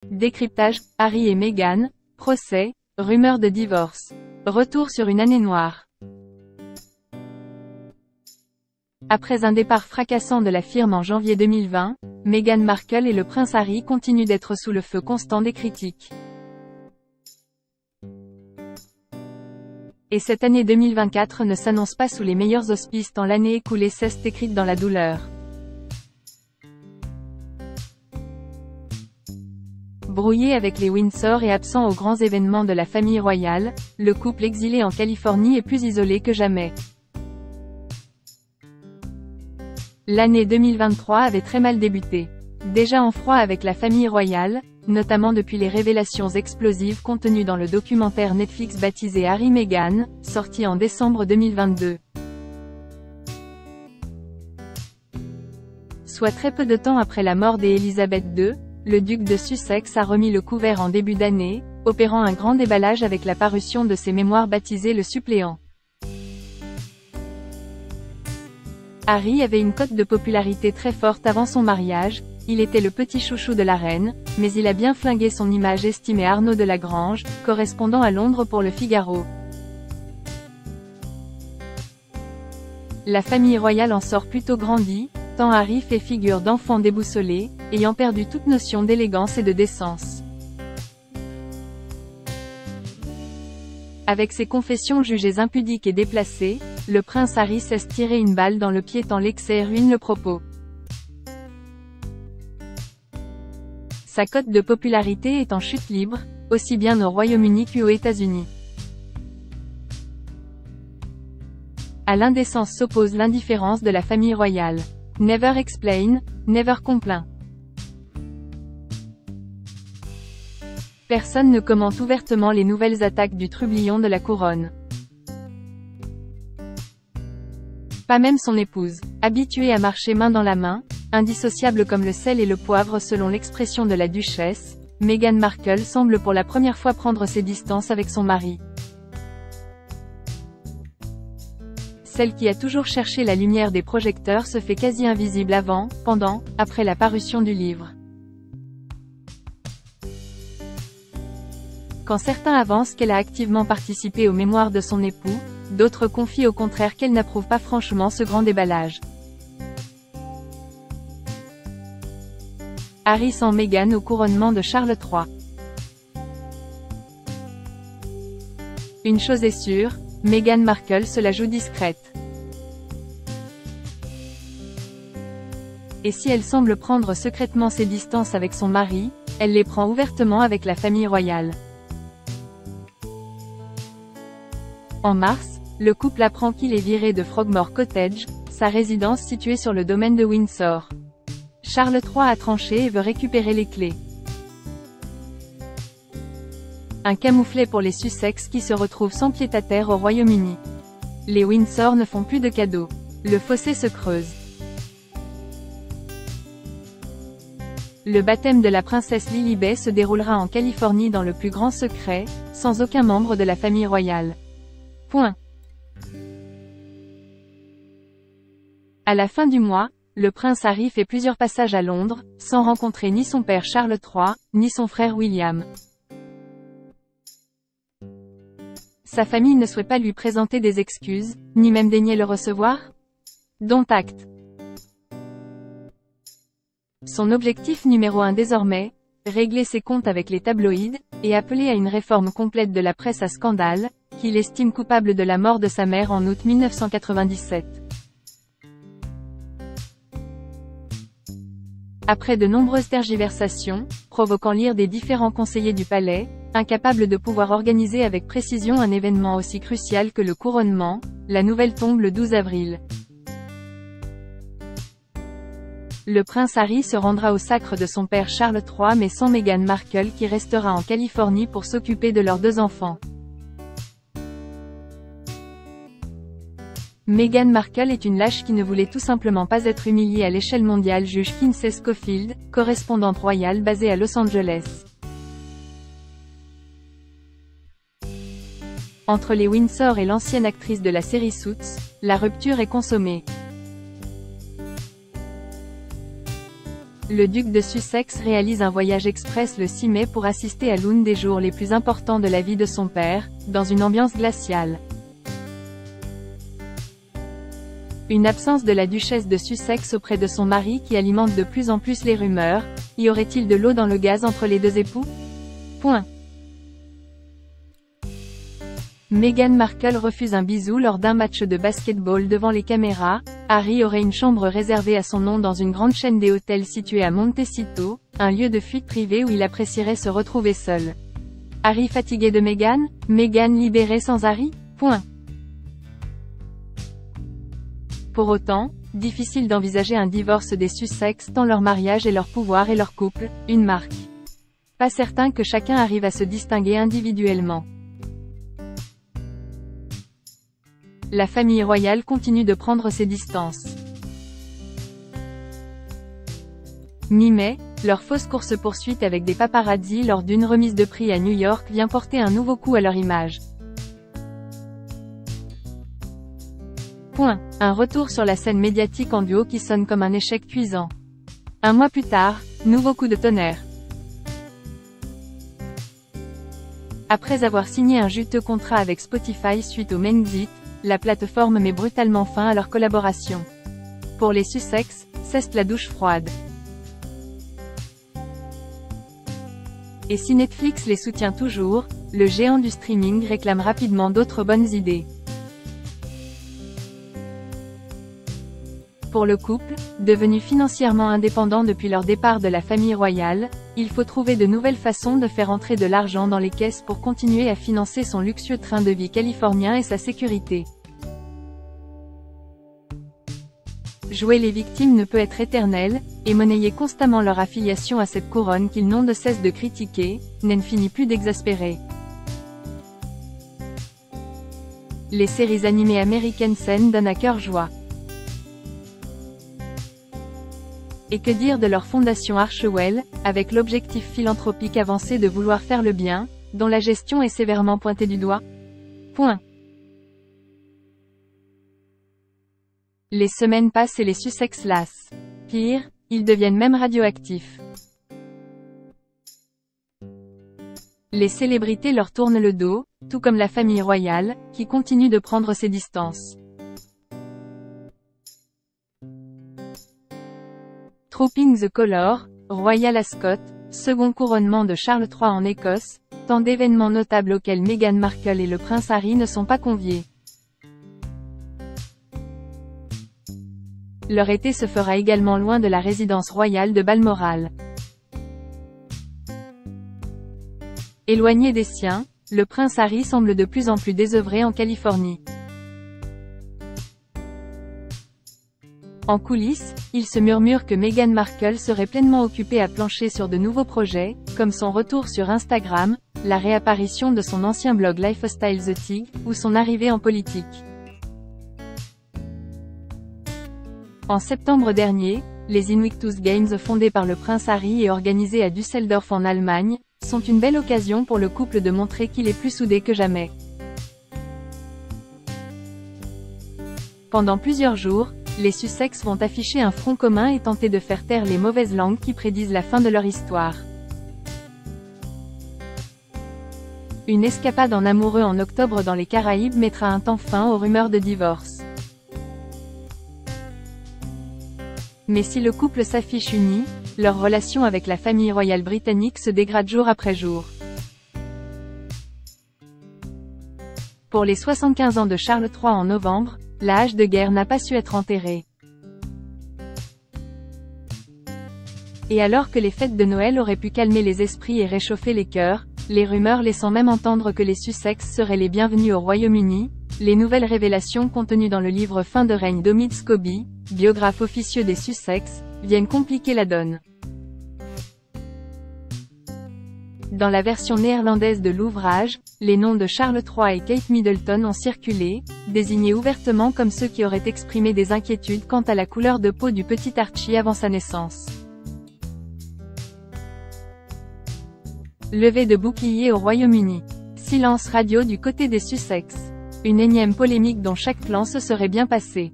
Décryptage, Harry et Meghan, procès, rumeur de divorce. Retour sur une année noire. Après un départ fracassant de la firme en janvier 2020, Meghan Markle et le prince Harry continuent d'être sous le feu constant des critiques. Et cette année 2024 ne s'annonce pas sous les meilleurs auspices tant l'année écoulée s'est écrite dans la douleur. Brouillé avec les Windsor et absent aux grands événements de la famille royale, le couple exilé en Californie est plus isolé que jamais. L'année 2023 avait très mal débuté. Déjà en froid avec la famille royale, notamment depuis les révélations explosives contenues dans le documentaire Netflix baptisé Harry-Meghan, sorti en décembre 2022. Soit très peu de temps après la mort d'Élisabeth II, le duc de Sussex a remis le couvert en début d'année, opérant un grand déballage avec la parution de ses mémoires baptisées Le Suppléant. Harry avait une cote de popularité très forte avant son mariage, il était le petit chouchou de la reine, mais il a bien flingué son image, estimait Arnaud de Lagrange, correspondant à Londres pour Le Figaro. La famille royale en sort plutôt grandie, tant Harry fait figure d'enfant déboussolé, ayant perdu toute notion d'élégance et de décence. Avec ses confessions jugées impudiques et déplacées, le prince Harry cesse tirer une balle dans le pied tant l'excès ruine le propos. Sa cote de popularité est en chute libre, aussi bien au Royaume-Uni qu'aux États-Unis. À l'indécence s'oppose l'indifférence de la famille royale. Never explain, never complain. Personne ne commente ouvertement les nouvelles attaques du trublion de la couronne. Pas même son épouse. Habituée à marcher main dans la main, indissociable comme le sel et le poivre selon l'expression de la duchesse, Meghan Markle semble pour la première fois prendre ses distances avec son mari. Celle qui a toujours cherché la lumière des projecteurs se fait quasi invisible avant, pendant, après la parution du livre. Quand certains avancent qu'elle a activement participé aux mémoires de son époux, d'autres confient au contraire qu'elle n'approuve pas franchement ce grand déballage. Harry sans Meghan au couronnement de Charles III. Une chose est sûre, Meghan Markle se la joue discrète. Et si elle semble prendre secrètement ses distances avec son mari, elle les prend ouvertement avec la famille royale. En mars, le couple apprend qu'il est viré de Frogmore Cottage, sa résidence située sur le domaine de Windsor. Charles III a tranché et veut récupérer les clés. Un camouflet pour les Sussex qui se retrouvent sans pied-à-terre au Royaume-Uni. Les Windsor ne font plus de cadeaux. Le fossé se creuse. Le baptême de la princesse Lilibet se déroulera en Californie dans le plus grand secret, sans aucun membre de la famille royale. Point. À la fin du mois, le prince Harry fait plusieurs passages à Londres, sans rencontrer ni son père Charles III, ni son frère William. Sa famille ne souhaite pas lui présenter des excuses, ni même daigner le recevoir? Dont acte. Son objectif numéro 1 désormais, régler ses comptes avec les tabloïds, et appeler à une réforme complète de la presse à scandale, qu'il estime coupable de la mort de sa mère en août 1997. Après de nombreuses tergiversations, provoquant l'ire des différents conseillers du palais, incapable de pouvoir organiser avec précision un événement aussi crucial que le couronnement, la nouvelle tombe le 12 avril. Le prince Harry se rendra au sacre de son père Charles III mais sans Meghan Markle qui restera en Californie pour s'occuper de leurs 2 enfants. Meghan Markle est une lâche qui ne voulait tout simplement pas être humiliée à l'échelle mondiale, juge Kinsey Schofield, correspondante royale basée à Los Angeles. Entre les Windsor et l'ancienne actrice de la série Suits, la rupture est consommée. Le duc de Sussex réalise un voyage express le 6 mai pour assister à l'un des jours les plus importants de la vie de son père, dans une ambiance glaciale. Une absence de la duchesse de Sussex auprès de son mari qui alimente de plus en plus les rumeurs. Y aurait-il de l'eau dans le gaz entre les deux époux? Meghan Markle refuse un bisou lors d'un match de basketball devant les caméras. Harry aurait une chambre réservée à son nom dans une grande chaîne des hôtels située à Montecito, un lieu de fuite privée où il apprécierait se retrouver seul. Harry fatigué de Meghan? Meghan libérée sans Harry? Pour autant, difficile d'envisager un divorce des Sussex tant leur mariage et leur pouvoir et leur couple, une marque. Pas certain que chacun arrive à se distinguer individuellement. La famille royale continue de prendre ses distances. Mi-mai, leur fausse course-poursuite avec des paparazzi lors d'une remise de prix à New York vient porter un nouveau coup à leur image. Un retour sur la scène médiatique en duo qui sonne comme un échec cuisant. Un mois plus tard, nouveau coup de tonnerre. Après avoir signé un juteux contrat avec Spotify suite au Brexit, la plateforme met brutalement fin à leur collaboration. Pour les Sussex, c'est la douche froide. Et si Netflix les soutient toujours, le géant du streaming réclame rapidement d'autres bonnes idées. Pour le couple, devenu financièrement indépendant depuis leur départ de la famille royale, il faut trouver de nouvelles façons de faire entrer de l'argent dans les caisses pour continuer à financer son luxueux train de vie californien et sa sécurité. Jouer les victimes ne peut être éternel, et monnayer constamment leur affiliation à cette couronne qu'ils n'ont de cesse de critiquer, n'en finit plus d'exaspérer. Les séries animées américaines saines donnent à cœur joie. Et que dire de leur fondation Archewell, avec l'objectif philanthropique avancé de vouloir faire le bien, dont la gestion est sévèrement pointée du doigt? Les semaines passent et les Sussex lassent. Pire, ils deviennent même radioactifs. Les célébrités leur tournent le dos, tout comme la famille royale, qui continue de prendre ses distances. Trooping the Colour, Royal Ascot, second couronnement de Charles III en Écosse, tant d'événements notables auxquels Meghan Markle et le prince Harry ne sont pas conviés. Leur été se fera également loin de la résidence royale de Balmoral. Éloigné des siens, le prince Harry semble de plus en plus désœuvré en Californie. En coulisses, il se murmure que Meghan Markle serait pleinement occupée à plancher sur de nouveaux projets, comme son retour sur Instagram, la réapparition de son ancien blog Lifestyle The Tig, ou son arrivée en politique. En septembre dernier, les Invictus Games fondés par le prince Harry et organisés à Düsseldorf en Allemagne, sont une belle occasion pour le couple de montrer qu'il est plus soudé que jamais. Pendant plusieurs jours, les Sussex vont afficher un front commun et tenter de faire taire les mauvaises langues qui prédisent la fin de leur histoire. Une escapade en amoureux en octobre dans les Caraïbes mettra un temps fin aux rumeurs de divorce. Mais si le couple s'affiche uni, leur relation avec la famille royale britannique se dégrade jour après jour. Pour les 75 ans de Charles III en novembre, la hache de guerre n'a pas su être enterrée. Et alors que les fêtes de Noël auraient pu calmer les esprits et réchauffer les cœurs, les rumeurs laissant même entendre que les Sussex seraient les bienvenus au Royaume-Uni, les nouvelles révélations contenues dans le livre Fin de règne d'Omid Scobie, biographe officieux des Sussex, viennent compliquer la donne. Dans la version néerlandaise de l'ouvrage, les noms de Charles III et Kate Middleton ont circulé, désignés ouvertement comme ceux qui auraient exprimé des inquiétudes quant à la couleur de peau du petit Archie avant sa naissance. Levée de bouclier au Royaume-Uni. Silence radio du côté des Sussex. Une énième polémique dont chaque plan se serait bien passé.